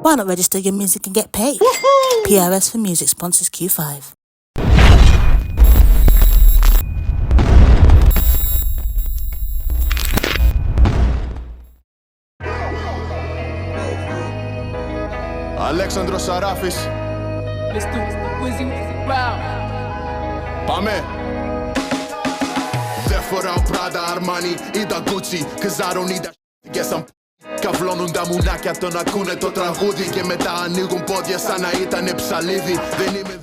Why not register your music and get paid? PRS for Music sponsors Q5. Αλέξανδρος Σαράφης. Let's do YEEEAAH. Πάμε! Δεν φοράω Prada, Armani ή τα Gucci, cause I don't need that shit. Get some καυλώνουν τα μουνάκια, τον ακούνε το τραγούδι και μετά ανοίγουν πόδια σαν να ήτανε ψαλίδι.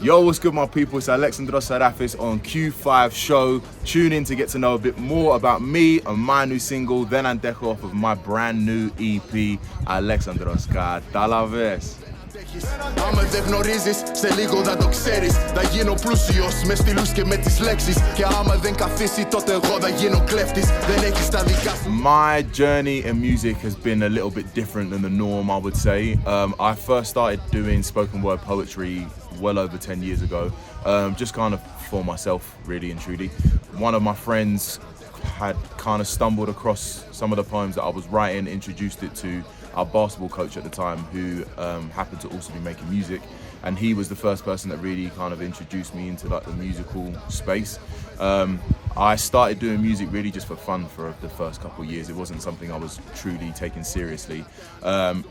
Yo, what's good my people? It's Alexandros Sarafis on Q5 show. Tune in to get to know a bit more about me and my new single, Then and Deco, off of my brand new EP, Alexandros Katalaves. Άμα δεν γνωρίζεις, σε λίγο θα το ξέρεις. Θα γίνω πλούσιος με στυλούς και με τις λέξεις. Και άμα δεν καθίσει, τότε εγώ θα γίνω κλέφτης. Δεν έχεις τα δικά σου. My journey in music has been a little bit different than the norm, I would say. I first started doing spoken word poetry well over 10 years ago. Just kind of for myself, really and truly. One of my friends had kind of stumbled across some of the poems that I was writing, introduced it to our basketball coach at the time, who happened to also be making music, and he was the first person that really kind of introduced me into like the musical space. I started doing music really just for fun for the first couple of years. It wasn't something I was truly taking seriously,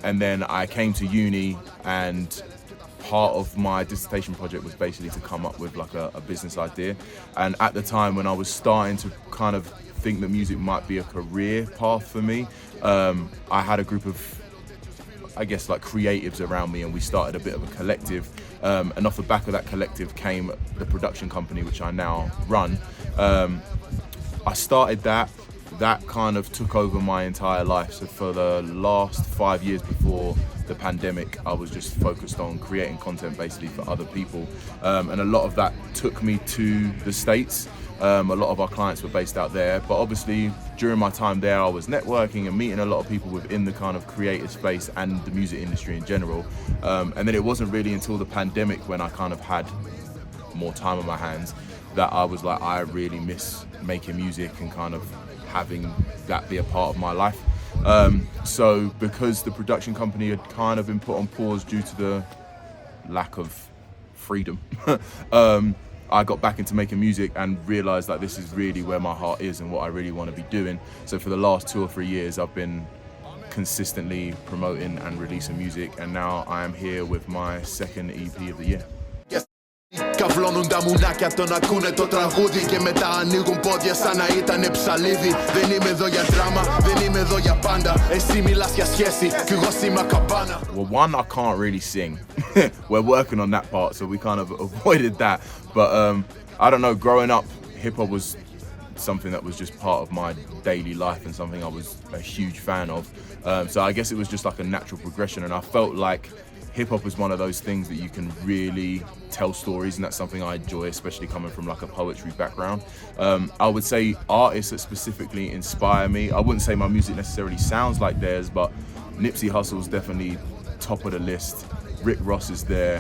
and then I came to uni, and part of my dissertation project was basically to come up with like a business idea. And at the time when I was starting to kind of think that music might be a career path for me, I had a group of, I guess, like creatives around me, and we started a bit of a collective. And off the back of that collective came the production company, which I now run. I started that kind of took over my entire life. So for the last 5 years before the pandemic, I was just focused on creating content basically for other people. And a lot of that took me to the States. A lot of our clients were based out there, but obviously during my time there I was networking and meeting a lot of people within the kind of creative space and the music industry in general. And then it wasn't really until the pandemic, when I kind of had more time on my hands, that I was like, I really miss making music and kind of having that be a part of my life. So because the production company had kind of been put on pause due to the lack of freedom, I got back into making music and realized that this is really where my heart is and what I really want to be doing. So for the last 2 or 3 years, I've been consistently promoting and releasing music, and now I am here with my second EP of the year. Καυλώνουν τα μουνάκια, τον ακούνε το τραγούδι και μετά ανοίγουν πόδια σαν να ήτανε ψαλίδι. Δεν είμαι εδώ για δράμα, δεν είμαι εδώ για πάντα. Εσύ μιλάς για σχέση κι εγώ σήμα καμπάνα. Well, one, I can't really sing. We're working on that part, so we kind of avoided that. But I don't know, growing up, hip-hop was something that was just part of my daily life and something I was a huge fan of. So I guess it was just like a natural progression, and I felt like hip-hop is one of those things that you can really tell stories, and that's something I enjoy, especially coming from like a poetry background. I would say artists that specifically inspire me, I wouldn't say my music necessarily sounds like theirs, but Nipsey Hussle's definitely top of the list. Rick Ross is there,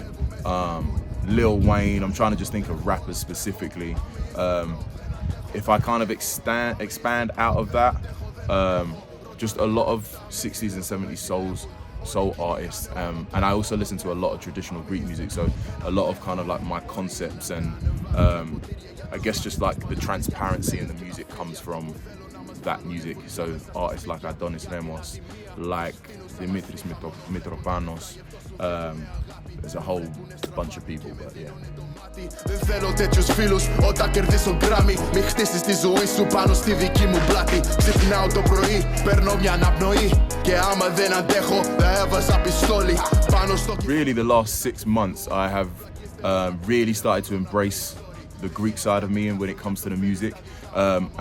Lil Wayne. I'm trying to just think of rappers specifically. If I kind of expand out of that, just a lot of 60s and 70s soul artists, and I also listen to a lot of traditional Greek music, so a lot of kind of like my concepts and I guess just like the transparency in the music comes from that music. So artists like Adonis Remos, like Dimitris Mitropanos, there's a whole bunch of people, but yeah. Δεν θέλω τέτοιους φίλους όταν κερδίσω γκράμι. Μη χτίσεις τη ζωή σου πάνω στη δική μου πλάτη. Ξυπνάω το πρωί, παίρνω μια αναπνοή. Και άμα δεν αντέχω, θα έβαζα πιστόλι πάνω στο... Really the last 6 months I have really started to embrace the Greek side of me, and when it comes to the music,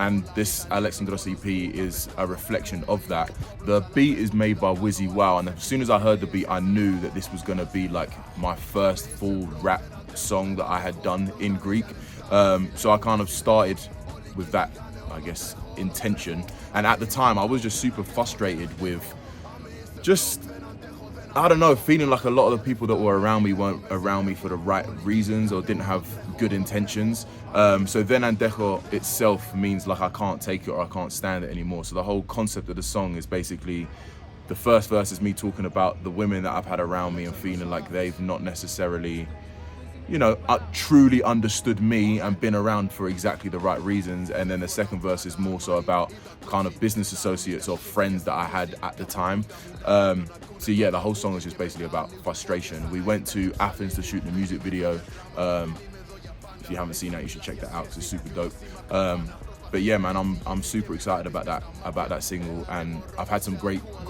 and this Alexandros EP is a reflection of that. The beat is made by YEEEAAH, and as soon as I heard the beat, I knew that this was going to be like my first full rap song that I had done in Greek. So I kind of started with that, I guess, intention. And at the time, I was just super frustrated with just, I don't know, feeling like a lot of the people that were around me weren't around me for the right reasons or didn't have good intentions. So Then and Deco itself means like I can't take it or I can't stand it anymore. So the whole concept of the song is basically the first verse is me talking about the women that I've had around me and feeling like they've not necessarily, you know, truly understood me and been around for exactly the right reasons. And then the second verse is more so about kind of business associates or friends that I had at the time. So yeah, the whole song is just basically about frustration. We went to Athens to shoot the music video. If you haven't seen that, you should check that out because it's super dope. But yeah, man, I'm super excited about that single, and I've had some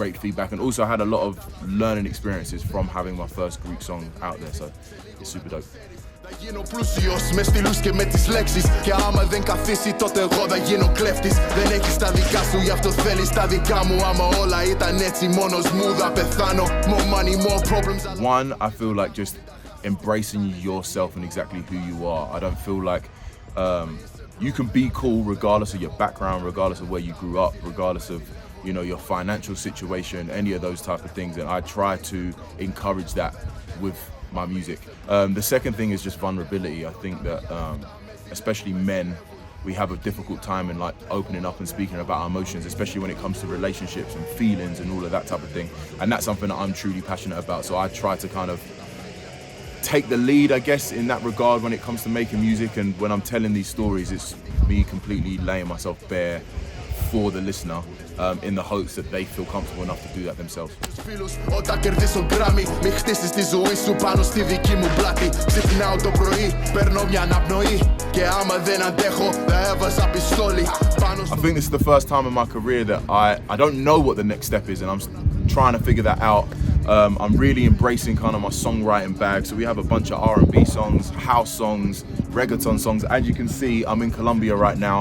great feedback, and also I had a lot of learning experiences from having my first Greek song out there, so it's super dope. Θα γίνω πλούσιος με στυλούς και με τις λέξεις. Και άμα δεν καθίσει τότε εγώ θα γίνω κλέφτης. Δεν έχεις τα δικά σου, γι' αυτό θέλεις τα δικά μου. Άμα όλα ήταν έτσι μόνος μου θα πεθάνω. More money, more problems. One, I feel like just embracing yourself and exactly who you are. I don't feel like you can be cool regardless of your background, regardless of where you grew up, regardless of, you know, your financial situation, any of those type of things. And I try to encourage that with my music. The second thing is just vulnerability. I think that especially men, we have a difficult time in like opening up and speaking about our emotions, especially when it comes to relationships and feelings and all of that type of thing. And that's something that I'm truly passionate about. So I try to kind of take the lead, I guess, in that regard when it comes to making music. And when I'm telling these stories, it's me completely laying myself bare for the listener, in the hopes that they feel comfortable enough to do that themselves. Όταν κερδίσω γκράμι, μη χτίσεις τη ζωή σου πάνω στη δική μου πλάτη. Ξυπνάω το πρωί, παίρνω μια αναπνοή. Και άμα δεν αντέχω, θα έβαζα πιστόλι. I think this is the first time in my career that I don't know what the next step is, and I'm trying to figure that out. I'm really embracing kind of my songwriting bag. So we have a bunch of R&B songs, house songs, reggaeton songs. As you can see, I'm in Colombia right now.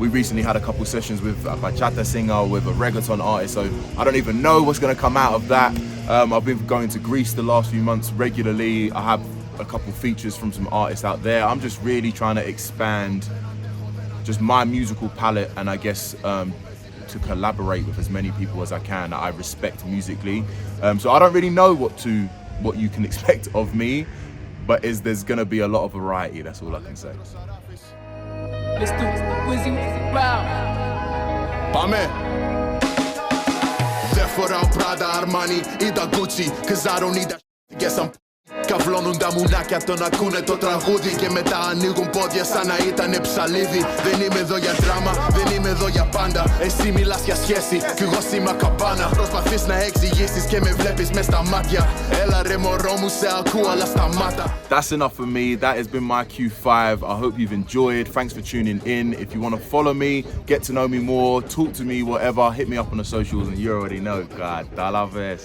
We recently had a couple sessions with a bachata singer, with a reggaeton artist, so I don't even know what's going to come out of that. I've been going to Greece the last few months regularly. I have a couple features from some artists out there. I'm just really trying to expand just my musical palette, and I guess to collaborate with as many people as I can that I respect musically. So I don't really know what you can expect of me, but there's going to be a lot of variety, that's all I can say. Let's do YEEEAAH. Πάμε! Δεν φοράω Prada, Armani ή τα Gucci, cause I don't need that shit. Guess I'm καυλώνουν τα μουνάκια, τον ακούνε το τραγούδι. Και μετά ανοίγουν πόδια σαν να ήτανε ψαλίδι. Δεν είμαι εδώ για δράμα, δεν είμαι εδώ για πάντα. Εσύ μιλάς για σχέση, κι εγώ σήμα καμπάνα. Προσπαθείς να εξηγήσεις και με βλέπεις μες στα μάτια. Έλα ρε μωρό μου, σε ακούω αλλά σταμάτα. That's enough for me. That has been my Q5. I hope you've enjoyed. Thanks for tuning in. If you want to follow me, get to know me more, talk to me, whatever, hit me up on the socials, and you already know. God, I love this.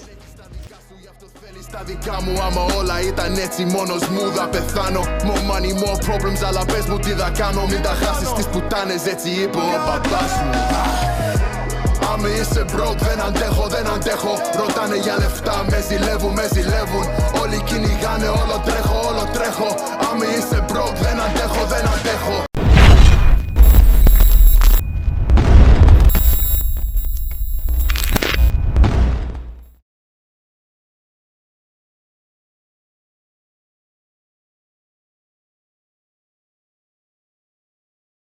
Στα δικά μου, άμα όλα ήταν έτσι μόνος μου θα πεθάνω. More money, more problems, αλλά πες μου τι θα κάνω. Μην τα χάσεις τις πουτάνες, έτσι είπε ο μπαμπάς μου. Άμα είσαι broke, δεν αντέχω. Ρωτάνε για λεφτά, με